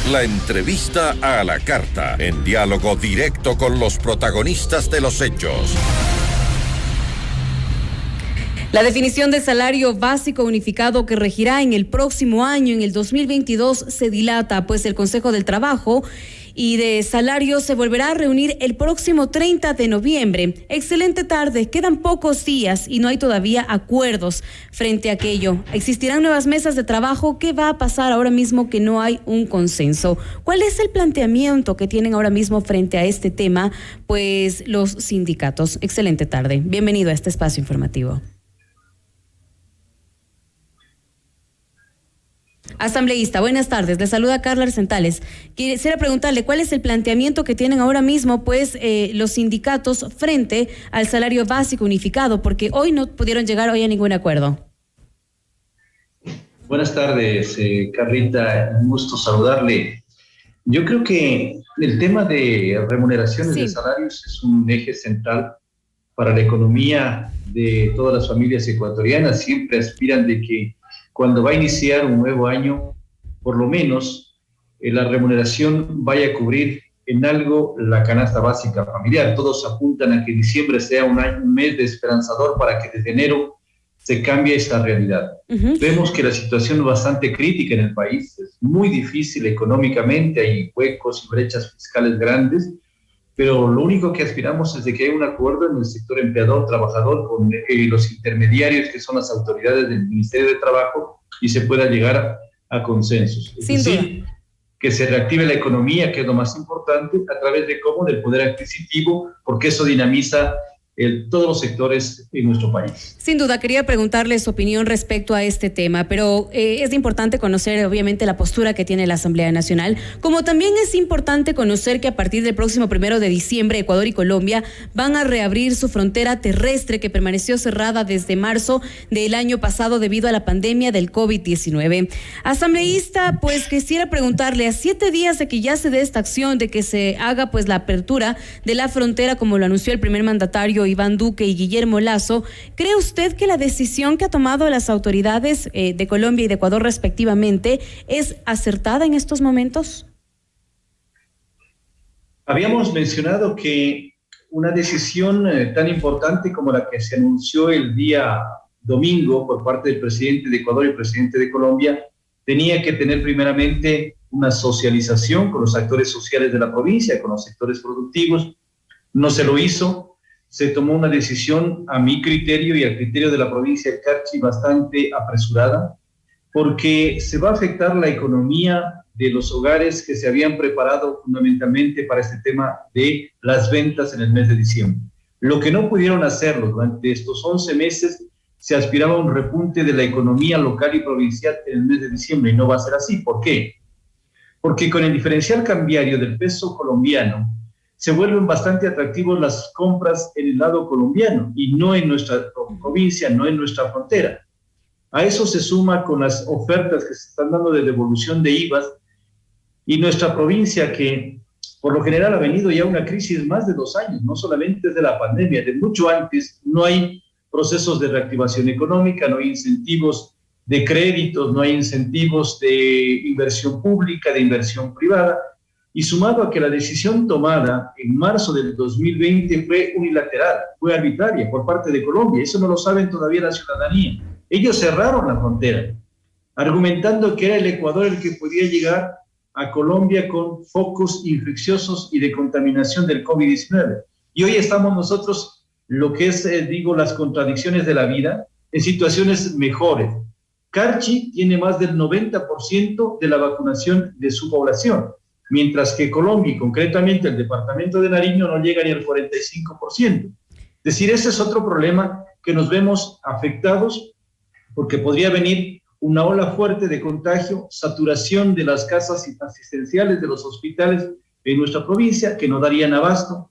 La entrevista a la carta, en diálogo directo con los protagonistas de los hechos. La definición de salario básico unificado que regirá en el próximo año, en el 2022, se dilata, pues el Consejo del Trabajo y de Salario se volverá a reunir el próximo 30 de noviembre. Excelente tarde, quedan pocos días y no hay todavía acuerdos frente a aquello. ¿Existirán nuevas mesas de trabajo? ¿Qué va a pasar ahora mismo que no hay un consenso? ¿Cuál es el planteamiento que tienen ahora mismo frente a este tema? Pues los sindicatos. Excelente tarde, bienvenido a este espacio informativo. Asambleísta, buenas tardes. Le saluda Carla Arcentales. Quisiera preguntarle cuál es el planteamiento que tienen ahora mismo, pues, los sindicatos frente al salario básico unificado, porque hoy no pudieron llegar hoy a ningún acuerdo. Buenas tardes, Carlita. Un gusto saludarle. Yo creo que el tema de remuneraciones de salarios es un eje central para la economía de todas las familias ecuatorianas. Siempre aspiran de que cuando va a iniciar un nuevo año, por lo menos la remuneración vaya a cubrir en algo la canasta básica familiar. Todos apuntan a que diciembre sea un mes de esperanzador para que desde enero se cambie esta realidad. Vemos que la situación es bastante crítica en el país, es muy difícil económicamente, hay huecos y brechas fiscales grandes, pero lo único que aspiramos es de que haya un acuerdo en el sector empleador-trabajador con los intermediarios que son las autoridades del Ministerio de Trabajo y se pueda llegar a consensos. Es decir, que se reactive la economía, que es lo más importante, a través de cómo del poder adquisitivo, porque eso dinamiza todos los sectores en nuestro país. Sin duda, quería preguntarle su opinión respecto a este tema, pero es importante conocer obviamente la postura que tiene la Asamblea Nacional, como también es importante conocer que a partir del próximo 1 de diciembre Ecuador y Colombia van a reabrir su frontera terrestre que permaneció cerrada desde marzo del año pasado debido a la pandemia del COVID-19. Asambleísta, pues quisiera preguntarle, a 7 días de que ya se dé esta acción, de que se haga pues la apertura de la frontera como lo anunció el primer mandatario Iván Duque y Guillermo Lasso, ¿cree usted que la decisión que ha tomado las autoridades de Colombia y de Ecuador respectivamente es acertada en estos momentos? Habíamos mencionado que una decisión tan importante como la que se anunció el día domingo por parte del presidente de Ecuador y el presidente de Colombia tenía que tener primeramente una socialización con los actores sociales de la provincia, con los sectores productivos. No se lo hizo. Se tomó una decisión, a mi criterio y al criterio de la provincia de Carchi, bastante apresurada, porque se va a afectar la economía de los hogares que se habían preparado fundamentalmente para este tema de las ventas en el mes de diciembre. Lo que no pudieron hacerlo durante estos 11 meses, se aspiraba a un repunte de la economía local y provincial en el mes de diciembre, y no va a ser así. ¿Por qué? Porque con el diferencial cambiario del peso colombiano, se vuelven bastante atractivos las compras en el lado colombiano y no en nuestra provincia, no en nuestra frontera. A eso se suma con las ofertas que se están dando de devolución de IVAs y nuestra provincia, que por lo general ha venido ya una crisis más de 2 años, no solamente desde la pandemia, de mucho antes. No hay procesos de reactivación económica, no hay incentivos de créditos, no hay incentivos de inversión pública, de inversión privada. Y sumado a que la decisión tomada en marzo del 2020 fue unilateral, fue arbitraria por parte de Colombia, eso no lo saben todavía la ciudadanía. Ellos cerraron la frontera, argumentando que era el Ecuador el que podía llegar a Colombia con focos infecciosos y de contaminación del COVID-19. Y hoy estamos nosotros, lo que es, las contradicciones de la vida, en situaciones mejores. Carchi tiene más del 90% de la vacunación de su población, mientras que Colombia, y concretamente el departamento de Nariño, no llega ni al 45%. Es decir, ese es otro problema que nos vemos afectados, porque podría venir una ola fuerte de contagio, saturación de las casas asistenciales, de los hospitales en nuestra provincia, que no darían abasto,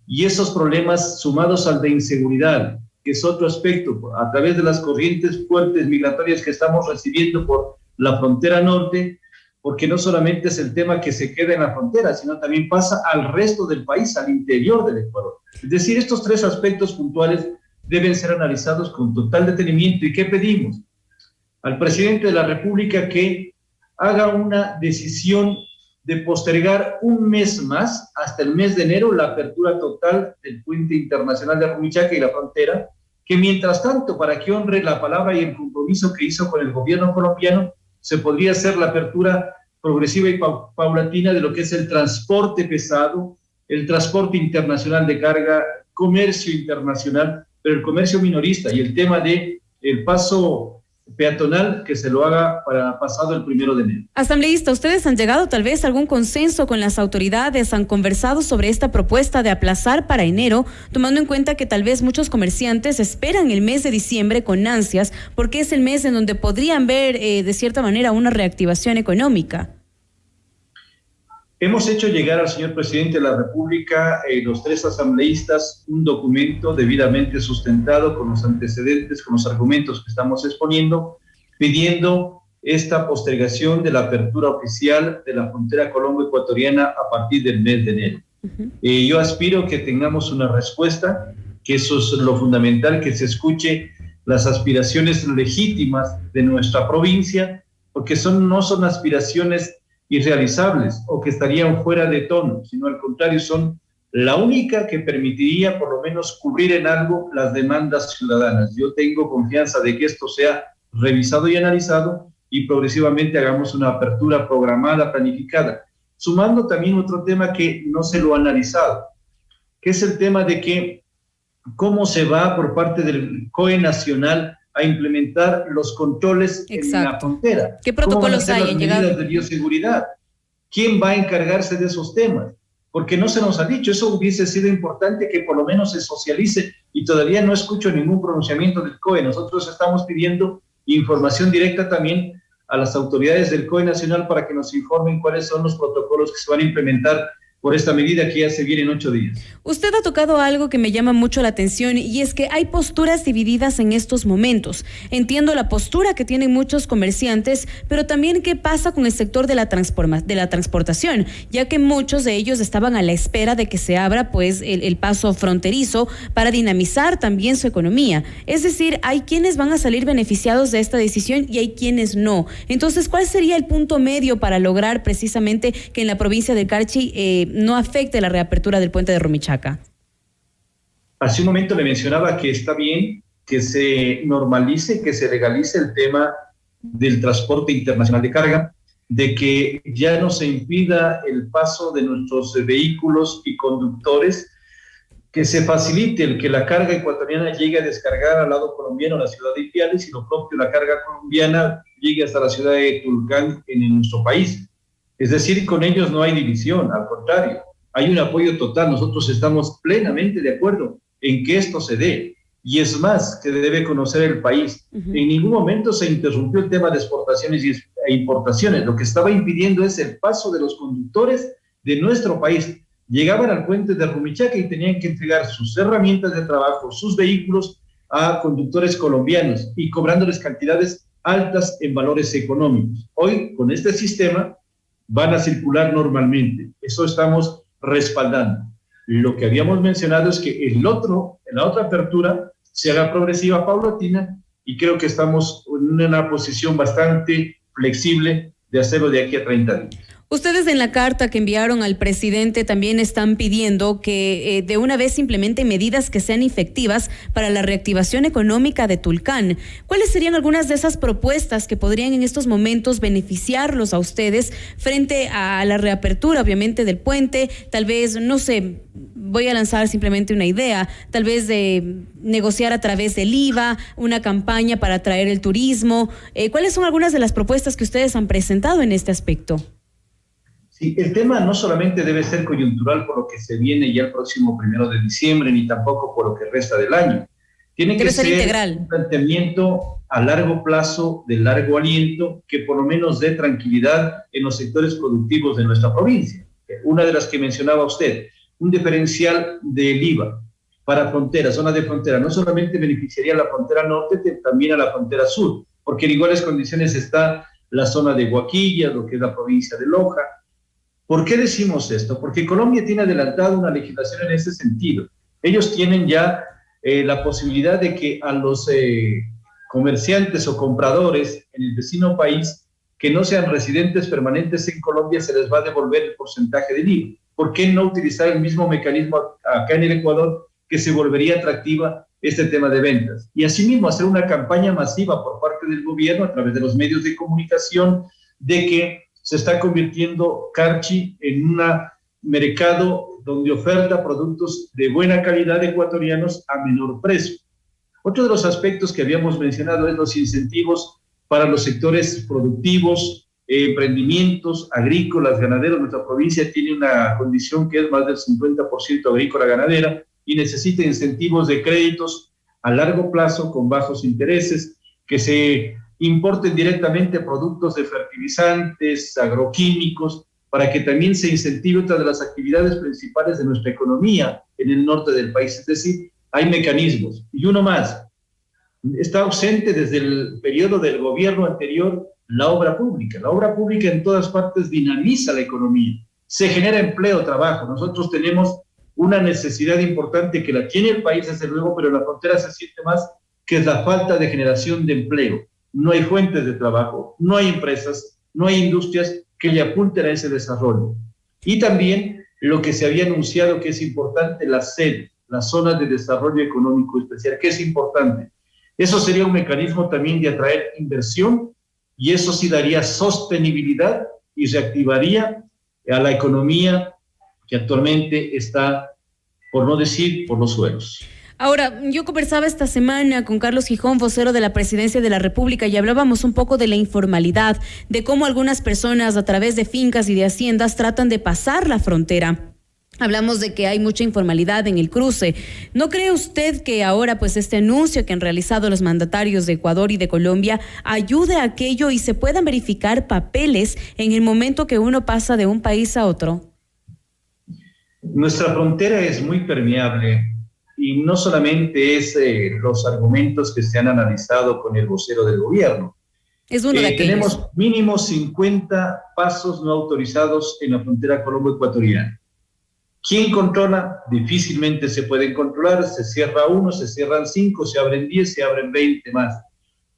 y esos problemas sumados al de inseguridad, que es otro aspecto, a través de las corrientes fuertes migratorias que estamos recibiendo por la frontera norte, porque no solamente es el tema que se queda en la frontera, sino también pasa al resto del país, al interior del Ecuador. Es decir, estos 3 aspectos puntuales deben ser analizados con total detenimiento. ¿Y qué pedimos? Al presidente de la República que haga una decisión de postergar un mes más, hasta el mes de enero, la apertura total del puente internacional de Rumichaca y la frontera, que mientras tanto, para que honre la palabra y el compromiso que hizo con el gobierno colombiano, se podría hacer la apertura progresiva y paulatina de lo que es el transporte pesado, el transporte internacional de carga, comercio internacional, pero el comercio minorista y el tema de el paso peatonal que se lo haga para pasado el 1 de enero. Asambleísta, ¿ustedes han llegado tal vez a algún consenso con las autoridades? ¿Han conversado sobre esta propuesta de aplazar para enero, tomando en cuenta que tal vez muchos comerciantes esperan el mes de diciembre con ansias, porque es el mes en donde podrían ver de cierta manera una reactivación económica? Hemos hecho llegar al señor presidente de la República, los 3 asambleístas, un documento debidamente sustentado con los antecedentes, con los argumentos que estamos exponiendo, pidiendo esta postergación de la apertura oficial de la frontera colombo-ecuatoriana a partir del mes de enero. Yo aspiro que tengamos una respuesta, que eso es lo fundamental, que se escuche las aspiraciones legítimas de nuestra provincia, porque no son aspiraciones irrealizables o que estarían fuera de tono, sino al contrario, son la única que permitiría por lo menos cubrir en algo las demandas ciudadanas. Yo tengo confianza de que esto sea revisado y analizado y progresivamente hagamos una apertura programada, planificada. Sumando también otro tema que no se lo ha analizado, que es el tema de que cómo se va por parte del COE nacional a implementar los controles en la frontera. ¿Qué protocolos hay en llegar? Medidas de bioseguridad. ¿Quién va a encargarse de esos temas? Porque no se nos ha dicho. Eso hubiese sido importante que por lo menos se socialice y todavía no escucho ningún pronunciamiento del COE. Nosotros estamos pidiendo información directa también a las autoridades del COE nacional para que nos informen cuáles son los protocolos que se van a implementar por esta medida que ya se viene en 8 días. Usted ha tocado algo que me llama mucho la atención y es que hay posturas divididas en estos momentos. Entiendo la postura que tienen muchos comerciantes, pero también qué pasa con el sector de la transportación, ya que muchos de ellos estaban a la espera de que se abra pues el paso fronterizo para dinamizar también su economía. Es decir, hay quienes van a salir beneficiados de esta decisión y hay quienes no. Entonces, ¿cuál sería el punto medio para lograr precisamente que en la provincia de Carchi no afecte la reapertura del puente de Rumichaca? Hace un momento le mencionaba que está bien que se normalice, que se legalice el tema del transporte internacional de carga, de que ya no se impida el paso de nuestros vehículos y conductores, que se facilite el que la carga ecuatoriana llegue a descargar al lado colombiano, a la ciudad de Ipiales, y lo propio, la carga colombiana llegue hasta la ciudad de Tulcán en nuestro país. Es decir, con ellos no hay división, al contrario, hay un apoyo total. Nosotros estamos plenamente de acuerdo en que esto se dé. Y es más, que debe conocer el país. En ningún momento se interrumpió el tema de exportaciones e importaciones. Lo que estaba impidiendo es el paso de los conductores de nuestro país. Llegaban al puente de Rumichaca y tenían que entregar sus herramientas de trabajo, sus vehículos a conductores colombianos y cobrándoles cantidades altas en valores económicos. Hoy, con este sistema, van a circular normalmente. Eso estamos respaldando. Lo que habíamos mencionado es que en la otra apertura se haga progresiva, paulatina, y creo que estamos en una posición bastante flexible de hacerlo de aquí a 30 días. Ustedes en la carta que enviaron al presidente también están pidiendo que de una vez implementen medidas que sean efectivas para la reactivación económica de Tulcán. ¿Cuáles serían algunas de esas propuestas que podrían en estos momentos beneficiarlos a ustedes frente a la reapertura, obviamente, del puente? Tal vez, no sé, voy a lanzar simplemente una idea, tal vez de negociar a través del IVA, una campaña para atraer el turismo. ¿Cuáles son algunas de las propuestas que ustedes han presentado en este aspecto? Sí, el tema no solamente debe ser coyuntural por lo que se viene ya el próximo 1 de diciembre, ni tampoco por lo que resta del año. Tiene que ser integral. Un planteamiento a largo plazo, de largo aliento, que por lo menos dé tranquilidad en los sectores productivos de nuestra provincia. Una de las que mencionaba usted, un diferencial del IVA para fronteras, zonas de frontera, no solamente beneficiaría a la frontera norte, también a la frontera sur, porque en iguales condiciones está la zona de Huaquilla, lo que es la provincia de Loja. ¿Por qué decimos esto? Porque Colombia tiene adelantado una legislación en ese sentido. Ellos tienen ya la posibilidad de que a los comerciantes o compradores en el vecino país que no sean residentes permanentes en Colombia se les va a devolver el porcentaje del IVA. ¿Por qué no utilizar el mismo mecanismo acá en el Ecuador, que se volvería atractiva este tema de ventas? Y asimismo hacer una campaña masiva por parte del gobierno a través de los medios de comunicación de que se está convirtiendo Carchi en un mercado donde oferta productos de buena calidad ecuatorianos a menor precio. Otro de los aspectos que habíamos mencionado es los incentivos para los sectores productivos, emprendimientos agrícolas, ganaderos. Nuestra provincia tiene una condición que es más del 50% agrícola ganadera y necesita incentivos de créditos a largo plazo con bajos intereses, que se importen directamente productos de fertilizantes, agroquímicos, para que también se incentive otra de las actividades principales de nuestra economía en el norte del país. Es decir, hay mecanismos. Y uno más, está ausente desde el periodo del gobierno anterior la obra pública. La obra pública en todas partes dinamiza la economía, se genera empleo, trabajo. Nosotros tenemos una necesidad importante que la tiene el país, desde luego, pero en la frontera se siente más, que es la falta de generación de empleo. No hay fuentes de trabajo, no hay empresas, no hay industrias que le apunten a ese desarrollo. Y también lo que se había anunciado, que es importante, la SED, la Zona de Desarrollo Económico Especial, que es importante. Eso sería un mecanismo también de atraer inversión, y eso sí daría sostenibilidad y reactivaría a la economía que actualmente está, por no decir, por los suelos. Ahora, yo conversaba esta semana con Carlos Gijón, vocero de la Presidencia de la República, y hablábamos un poco de la informalidad, de cómo algunas personas a través de fincas y de haciendas tratan de pasar la frontera. Hablamos de que hay mucha informalidad en el cruce. ¿No cree usted que ahora pues este anuncio que han realizado los mandatarios de Ecuador y de Colombia ayude a aquello y se puedan verificar papeles en el momento que uno pasa de un país a otro? Nuestra frontera es muy permeable. Y no solamente es los argumentos que se han analizado con el vocero del gobierno. Es uno de aquellos. Tenemos mínimo 50 pasos no autorizados en la frontera colombo-ecuatoriana. ¿Quién controla? Difícilmente se pueden controlar. Se cierra uno, se cierran 5, se abren 10, se abren 20 más.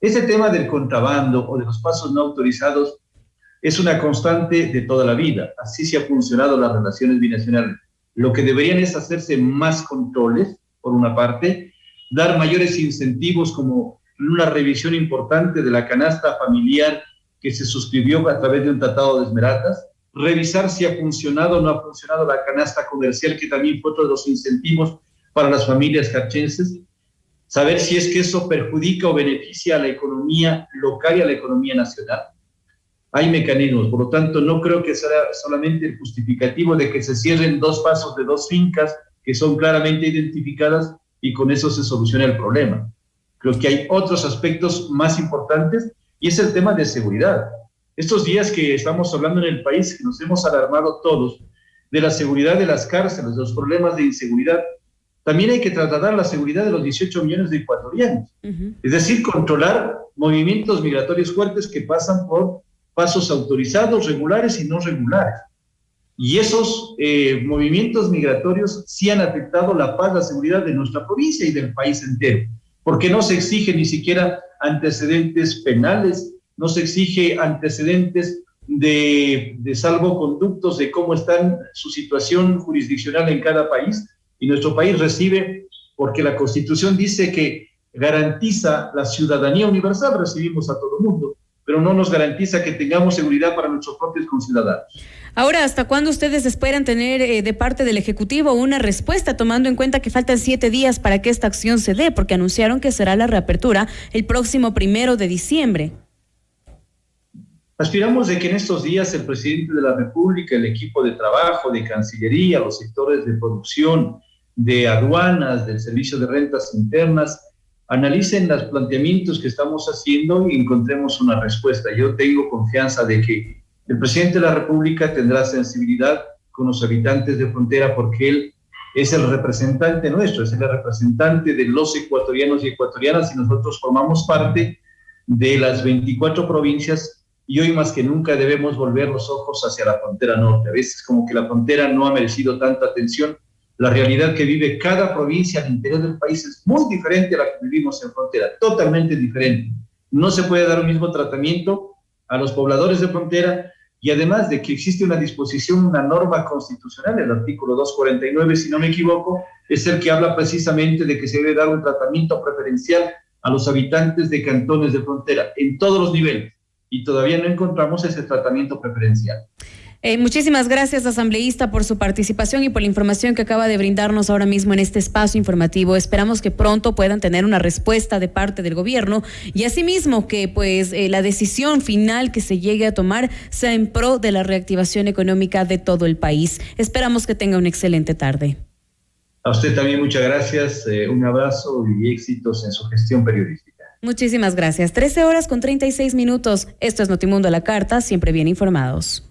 Ese tema del contrabando o de los pasos no autorizados es una constante de toda la vida. Así se han funcionado las relaciones binacionales. Lo que deberían es hacerse más controles, por una parte, dar mayores incentivos como una revisión importante de la canasta familiar que se suscribió a través de un tratado de Esmeraldas, revisar si ha funcionado o no ha funcionado la canasta comercial, que también fue otro de los incentivos para las familias carchenses, saber si es que eso perjudica o beneficia a la economía local y a la economía nacional. Hay mecanismos, por lo tanto, no creo que sea solamente el justificativo de que se cierren 2 pasos de 2 fincas que son claramente identificadas y con eso se soluciona el problema. Creo que hay otros aspectos más importantes y es el tema de seguridad. Estos días que estamos hablando en el país, que nos hemos alarmado todos de la seguridad de las cárceles, de los problemas de inseguridad, también hay que trasladar la seguridad de los 18 millones de ecuatorianos. Es decir, controlar movimientos migratorios fuertes que pasan por pasos autorizados, regulares y no regulares. Y esos movimientos migratorios sí han afectado la paz, la seguridad de nuestra provincia y del país entero, porque no se exige ni siquiera antecedentes penales, no se exige antecedentes de salvoconductos de cómo está su situación jurisdiccional en cada país, y nuestro país recibe, porque la Constitución dice que garantiza la ciudadanía universal, recibimos a todo el mundo, pero no nos garantiza que tengamos seguridad para nuestros propios conciudadanos. Ahora, ¿hasta cuándo ustedes esperan tener de parte del Ejecutivo una respuesta, tomando en cuenta que faltan 7 días para que esta acción se dé? Porque anunciaron que será la reapertura el próximo 1 de diciembre. Aspiramos de que en estos días el presidente de la República, el equipo de trabajo, de Cancillería, los sectores de producción, de aduanas, del servicio de rentas internas, analicen los planteamientos que estamos haciendo y encontremos una respuesta. Yo tengo confianza de que el presidente de la República tendrá sensibilidad con los habitantes de frontera, porque él es el representante nuestro, es el representante de los ecuatorianos y ecuatorianas, y nosotros formamos parte de las 24 provincias, y hoy más que nunca debemos volver los ojos hacia la frontera norte. A veces como que la frontera no ha merecido tanta atención. La realidad que vive cada provincia al interior del país es muy diferente a la que vivimos en frontera, totalmente diferente. No se puede dar un mismo tratamiento a los pobladores de frontera, y además de que existe una disposición, una norma constitucional, el artículo 249, si no me equivoco, es el que habla precisamente de que se debe dar un tratamiento preferencial a los habitantes de cantones de frontera en todos los niveles, y todavía no encontramos ese tratamiento preferencial. Muchísimas gracias, asambleísta, por su participación y por la información que acaba de brindarnos ahora mismo en este espacio informativo. Esperamos que pronto puedan tener una respuesta de parte del gobierno y asimismo que la decisión final que se llegue a tomar sea en pro de la reactivación económica de todo el país. Esperamos que tenga una excelente tarde. A usted también muchas gracias, un abrazo y éxitos en su gestión periodística. Muchísimas gracias. 13:36. Esto es Notimundo a la Carta, siempre bien informados.